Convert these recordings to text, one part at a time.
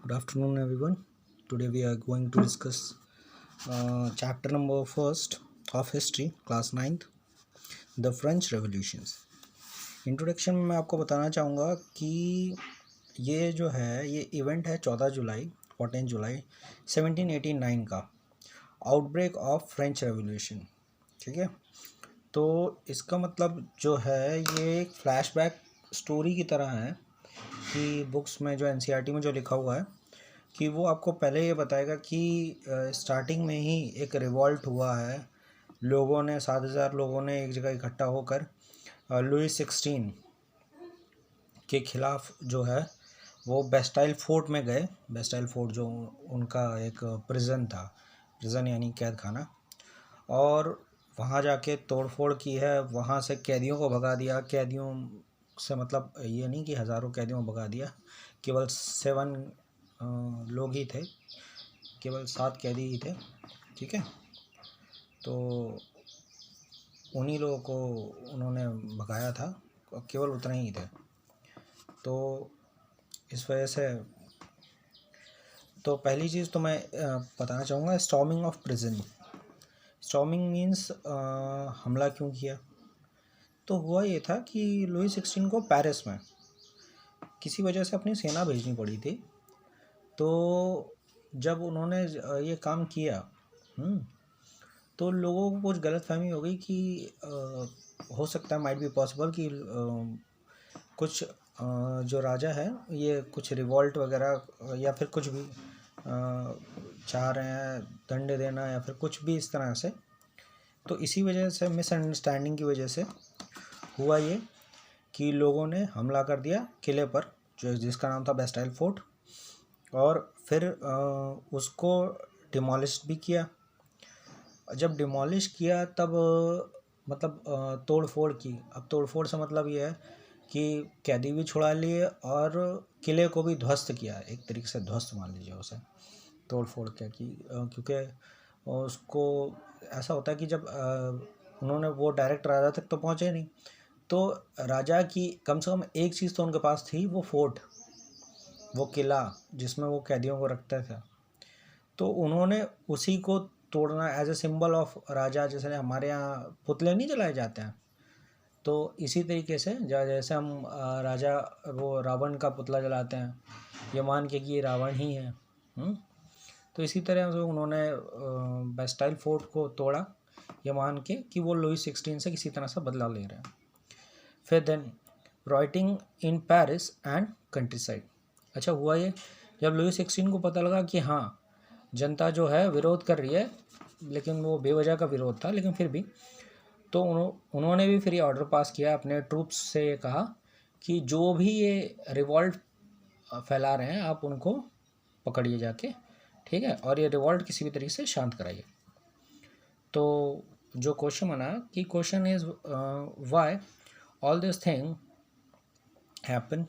Good afternoon, everyone. Today we are going to discuss chapter number first of history, class 9th, the French Revolutions. Introduction में मैं आपको बताना चाहूँगा कि ये जो है ये इवेंट है 14 जुलाई 1789 का, आउटब्रेक ऑफ फ्रेंच रेवोल्यूशन। ठीक है, तो इसका मतलब जो है ये एक फ्लैशबैक स्टोरी की तरह है कि बुक्स में जो एनसीईआरटी में जो लिखा हुआ है कि वो आपको पहले ये बताएगा कि स्टार्टिंग में ही एक रिवॉल्ट हुआ है, लोगों ने 7,000 लोगों ने एक जगह इकट्ठा होकर लुई 16 के खिलाफ जो है वो बेस्टाइल फोर्ट में गए। बेस्टाइल फोर्ट जो उनका एक प्रिजन था, प्रिजन यानी कैद खाना, और वहाँ जाके तोड़फोड़ की है, वहाँ से कैदियों को भगा दिया। कैदियों से मतलब ये नहीं कि हज़ारों कैदियों को भगा दिया, केवल 7 लोग ही थे, केवल 7 कैदी ही थे। ठीक है, तो उन्हीं लोगों को उन्होंने भगाया था, केवल उतने ही थे। तो इस वजह से तो पहली चीज़ तो मैं बताना चाहूँगा storming of prison. Storming means हमला क्यों किया। तो हुआ ये था कि लुई 16 को पेरिस में किसी वजह से अपनी सेना भेजनी पड़ी थी। तो जब उन्होंने ये काम किया तो लोगों को कुछ गलतफहमी हो गई कि हो सकता है, माइट बी पॉसिबल कि कुछ जो राजा है ये कुछ रिवॉल्ट वगैरह या फिर कुछ भी चाह रहे हैं, दंड देना या फिर कुछ भी इस तरह से। तो इसी वजह से, मिसअंडरस्टैंडिंग की वजह से हुआ ये कि लोगों ने हमला कर दिया किले पर, जो जिसका नाम था बेस्टाइल फोर्ट, और फिर उसको डिमोलिश भी किया। जब डिमोलिश किया तब मतलब तोड़ फोड़ की। अब तोड़ फोड़ से मतलब ये है कि कैदी भी छुड़ा लिए और किले को भी ध्वस्त किया, एक तरीके से ध्वस्त मान लीजिए उसे। तोड़ फोड़ क्या की, क्योंकि उसको ऐसा होता है कि जब उन्होंने वो डायरेक्ट राजा तक तो पहुँचे नहीं, तो राजा की कम से कम एक चीज़ तो उनके पास थी, वो फोर्ट, वो किला जिसमें वो कैदियों को रखते थे। तो उन्होंने उसी को तोड़ना एज ए सिंबल ऑफ राजा, जैसे हमारे यहाँ पुतले नहीं जलाए जाते हैं, तो इसी तरीके से जैसे हम राजा वो रावण का पुतला जलाते हैं, ये मान के कि ये रावण ही है। तो इसी तरह से उन्होंने बेस्टाइल फोर्ट को तोड़ा, ये मान के कि वो लुई 16 से किसी तरह से बदला ले रहे हैं। फिर then writing in Paris and countryside. अच्छा, हुआ ये जब लुई 16 को पता लगा कि हाँ जनता जो है विरोध कर रही है, लेकिन वो बेवजह का विरोध था, लेकिन फिर भी तो उन्होंने भी फिर ये ऑर्डर पास किया अपने ट्रूप्स से, ये कहा कि जो भी ये रिवॉल्ट फैला रहे हैं आप उनको पकड़िए जाके, ठीक है, और ये रिवॉल्ट किसी भी तरीके से शांत कराइए। तो जो क्वेश्चन बना कि question is why all this thing happen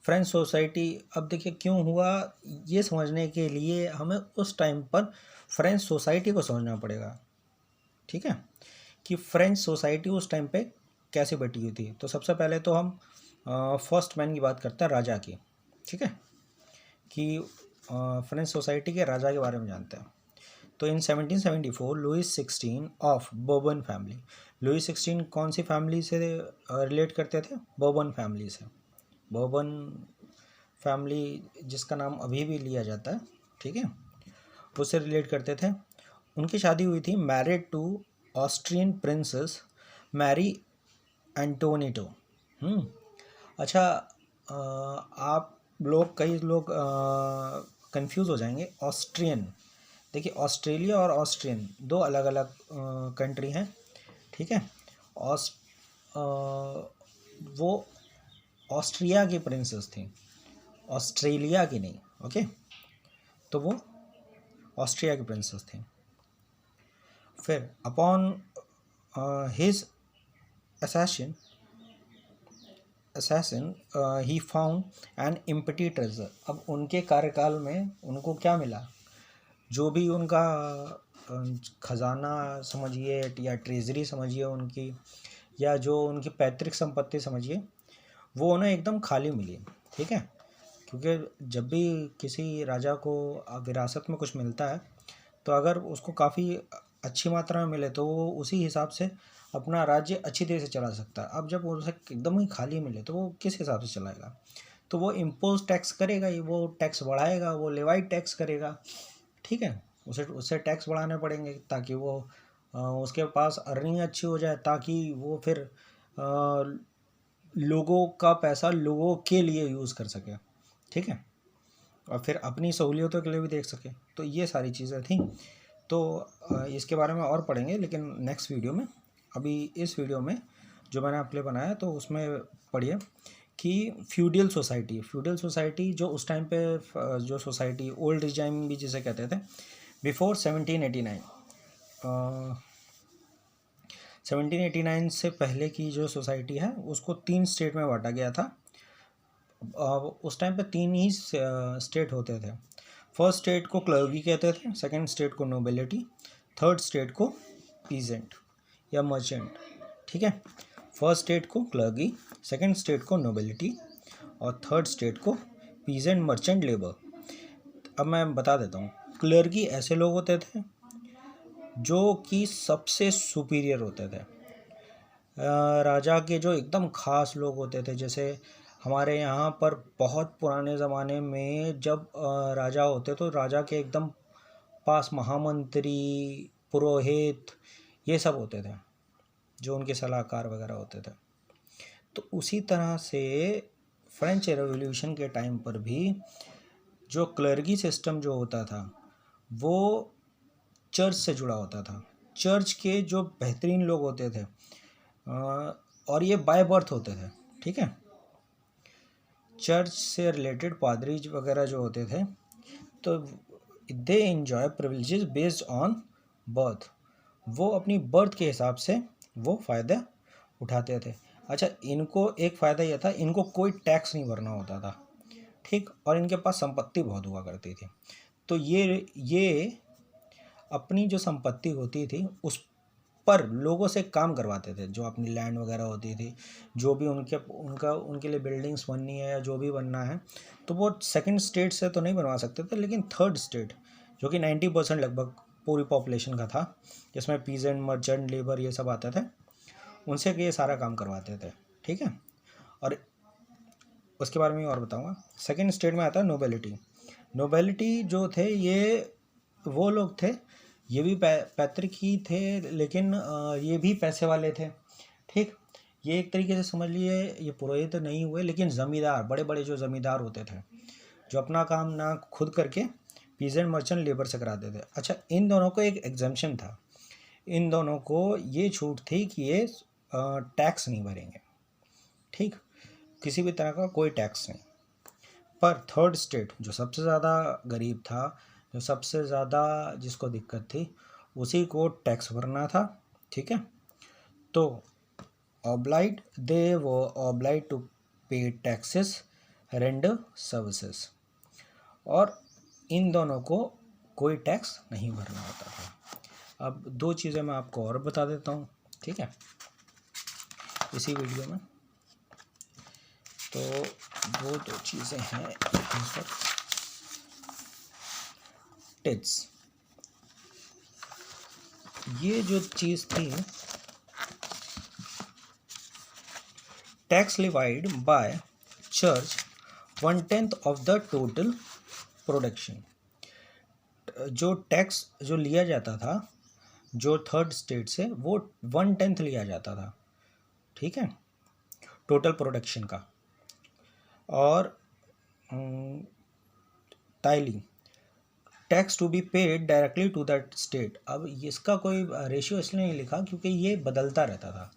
French society. अब देखिए क्यों हुआ, ये समझने के लिए हमें उस टाइम पर फ्रेंच सोसाइटी को समझना पड़ेगा। ठीक है, कि फ्रेंच सोसाइटी उस टाइम पे कैसे बटी हुई थी। तो सबसे पहले तो हम फर्स्ट मैन की बात करते हैं, राजा की। ठीक है, कि फ्रेंच सोसाइटी के राजा के बारे में जानते हैं। तो इन 1774 Louis 16 of Bourbon family. Louis 16 कौन सी फैमिली से रिलेट करते थे? बोर्बन फैमिली से। बोर्बन फैमिली जिसका नाम अभी भी लिया जाता है, ठीक है, उससे रिलेट करते थे। उनकी शादी हुई थी, married to Austrian princess Marie Antoinette. अच्छा, आप लोग, कई लोग कंफ्यूज हो जाएंगे। ऑस्ट्रियन, देखिए ऑस्ट्रेलिया और ऑस्ट्रियन दो अलग अलग कंट्री हैं। ठीक है, वो ऑस्ट्रिया की प्रिंसेस थी, ऑस्ट्रेलिया की नहीं। ओके, तो वो ऑस्ट्रिया की प्रिंसेस थी। फिर upon his assassin he found an empty treasure. अब उनके कार्यकाल में उनको क्या मिला? जो भी उनका खजाना समझिए या ट्रेजरी समझिए उनकी, या जो उनकी पैतृक संपत्ति समझिए, वो उन्हें एकदम खाली मिली। ठीक है, क्योंकि जब भी किसी राजा को विरासत में कुछ मिलता है तो अगर उसको काफ़ी अच्छी मात्रा में मिले तो वो उसी हिसाब से अपना राज्य अच्छी तरह से चला सकता है। अब जब उसे एकदम ही खाली मिले तो वो किस हिसाब से चलाएगा? तो वो इम्पोज टैक्स करेगा ही, वो टैक्स बढ़ाएगा, वो लेवाइड टैक्स करेगा, ठीक है। उससे टैक्स बढ़ाने पड़ेंगे ताकि वो उसके पास अर्निंग अच्छी हो जाए, ताकि वो फिर लोगों का पैसा लोगों के लिए यूज़ कर सके, ठीक है, और फिर अपनी सहूलियतों के लिए भी देख सके। तो ये सारी चीज़ें थी। तो इसके बारे में और पढ़ेंगे लेकिन नेक्स्ट वीडियो में। अभी इस वीडियो में जो मैंने आपके लिए बनाया तो उसमें पढ़िए कि फ्यूडल सोसाइटी जो उस टाइम पे जो सोसाइटी ओल्ड रिजाइम भी जिसे कहते थे, बिफोर 1789 1789 से पहले की जो सोसाइटी है उसको 3 स्टेट में बांटा गया था। उस टाइम पे 3 ही स्टेट होते थे। फर्स्ट स्टेट को क्लर्गी कहते थे, सेकंड स्टेट को नोबिलिटी, थर्ड स्टेट को पीजेंट या मर्चेंट, ठीक है। फर्स्ट स्टेट को क्लर्गी, सेकंड स्टेट को नोबिलिटी और थर्ड स्टेट को पीजेंट मर्चेंट लेबर। अब मैं बता देता हूँ। क्लर्गी ऐसे लोग होते थे जो कि सबसे सुपीरियर होते थे, राजा के जो एकदम ख़ास लोग होते थे। जैसे हमारे यहाँ पर बहुत पुराने ज़माने में जब राजा होते तो राजा के एकदम पास महामंत्री, पुरोहित, ये सब होते थे जो उनके सलाहकार वगैरह होते थे। तो उसी तरह से फ्रेंच रेवोल्यूशन के टाइम पर भी जो क्लर्गी सिस्टम जो होता था वो चर्च से जुड़ा होता था। चर्च के जो बेहतरीन लोग होते थे और ये बाय बर्थ होते थे, ठीक है। चर्च से रिलेटेड पादरी वगैरह जो होते थे तो they enjoy privileges based on birth. वो अपनी बर्थ के हिसाब से वो फ़ायदा उठाते थे। अच्छा, इनको एक फ़ायदा यह था, इनको कोई टैक्स नहीं भरना होता था, ठीक, और इनके पास संपत्ति बहुत हुआ करती थी। तो ये अपनी जो संपत्ति होती थी उस पर लोगों से काम करवाते थे। जो अपनी लैंड वगैरह होती थी, जो भी उनके लिए बिल्डिंग्स बननी है या जो भी बनना है, तो वो सेकंड स्टेट से तो नहीं बनवा सकते थे, लेकिन थर्ड स्टेट जो कि 90% लगभग पूरी पॉपुलेशन का था, जिसमें पीजेंट, मर्चेंट, लेबर ये सब आते थे, उनसे ये सारा काम करवाते थे, ठीक है। और उसके बारे में और बताऊँगा। सेकेंड स्टेट में आता है नोबेलिटी जो थे ये वो लोग थे, ये भी पैतृक ही थे लेकिन ये भी पैसे वाले थे, ठीक। ये एक तरीके से समझ लिए ये पुरोहित नहीं हुए लेकिन ज़मींदार, बड़े बड़े जो ज़मींदार होते थे जो अपना काम ना खुद करके पीजेंट मर्चेंट लेबर से कराते थे। अच्छा, इन दोनों को एक एग्जम्पशन था, इन दोनों को ये छूट थी कि ये टैक्स नहीं भरेंगे, ठीक, किसी भी तरह का कोई टैक्स नहीं। पर थर्ड स्टेट जो सबसे ज़्यादा गरीब था, जो सबसे ज़्यादा जिसको दिक्कत थी, उसी को टैक्स भरना था, ठीक है। तो दे वो ऑब्लाइड टू पे टैक्सेस, रेंडर सर्विसेज, और इन दोनों को कोई टैक्स नहीं भरना होता था। अब 2 चीज़ें मैं आपको और बता देता हूँ, ठीक है, इसी वीडियो में। तो वो 2 चीज़ें हैं यहाँ पर। टैक्स, ये जो चीज़ थी, tax levied by church 1/10 of the total production. जो टैक्स जो लिया जाता था जो थर्ड स्टेट से, वो 1/10 लिया जाता था, ठीक है, टोटल प्रोडक्शन का। और tithing tax to be paid directly to that state. अब इसका कोई रेशियो इसलिए नहीं लिखा क्योंकि ये बदलता रहता था,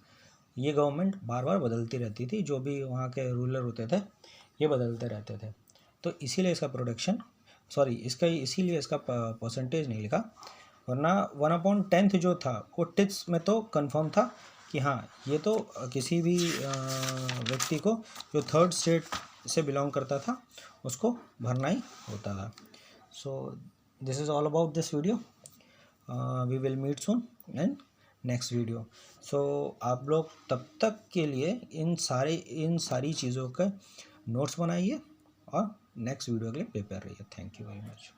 ये गवर्नमेंट बार बार बदलती रहती थी, जो भी वहाँ के रूलर होते थे ये बदलते रहते थे, तो इसीलिए इसका परसेंटेज नहीं लिखा। वरना 1/10 जो था वो टिप्स में तो कंफर्म था कि हाँ, ये तो किसी भी व्यक्ति को जो थर्ड स्टेट से बिलोंग करता था उसको भरना ही होता था। So this is all about this video. We will meet soon in next video. So आप लोग तब तक के लिए इन सारी चीज़ों के नोट्स बनाइए और नेक्स्ट वीडियो के लिए प्रिपेयर रहिए। Thank you very much.